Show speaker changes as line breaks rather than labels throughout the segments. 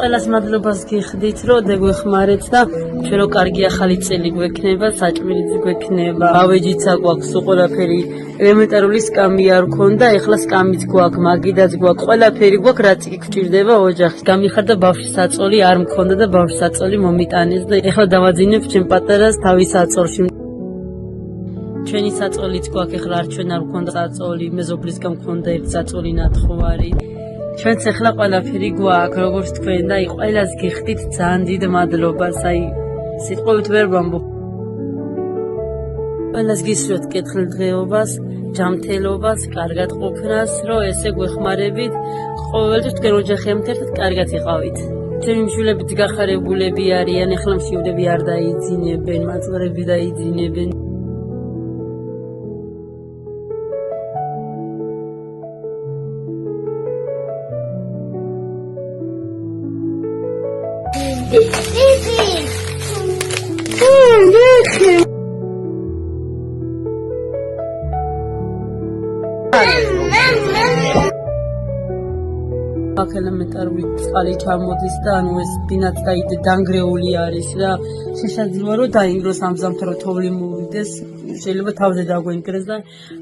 ყველას მადლობას გიხდით, რომ დაგეხმარეთ და ჩვენ რო კარგი ახალი წელი გვექნება, საჭმელიც გვექნება, ავეჯიცა გვაქვს ყველაფერი. ელემენტარული სკამი არ ქონდა, ეხლა სკამიც გვაქვს, მაგიდაც გვაქვს, ყველაფერი გვაქვს, რაც კი გვჭირდება ოჯახის. გამიხარდა ბავშვის საწოლი არ მქონდა და ბავშვის საწოლი მომიტანეს და ეხლა დავაძინებ ჩემ პატარას თავის საწოლში. ჩვენი საწოლიც გვაქვს, ეხლა არ ჩვენ არ მქონდა საწოლი, მეზობლისგან მქონდა ერთ საწოლი ნათხოვარი. ჩვენც ეხლა ყველაფერი გვაქვს, როგორც თქვენ და ყველას გიხდით ძალიან დიდ მადლობას, სიტყვებით ვერ ვამბობ. ყველას გისურვებთ კეთილდღეობას, ჯანმრთელობას, კარგად ყოფნას, რომ ესე გვეხმარებით, ყოველთვის თქვენ ოჯახებთან ერთად კარგად იყავით. ჩემი მშვილებიც გახარებულები არიან, ეხლა მშვილები არ დაიძინებენ, მაწყვრები დაიძინებენ. აქ ელემენტარული წყალი ჩამოდის და ანუ ეს ბინაც დანგრეული არის რა. შესაძლოა რომ დაინგროს ამ ზამთარ თოვლი მოვიდეს, შეიძლება თავზე დაგვენგრეს და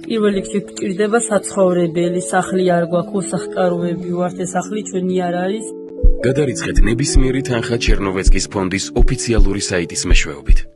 პირველ რიგში გვჭირდება საცხოვრებელი, სახლი არ გვაქვს, უსახკაროები ვართ, ეს სახლი ჩვენი არ არის.
გადარიცხეთ ნებისმიერი თანხა ჩერნოვეცკის ფონდის ოფიციალური საიტის მეშვეობით.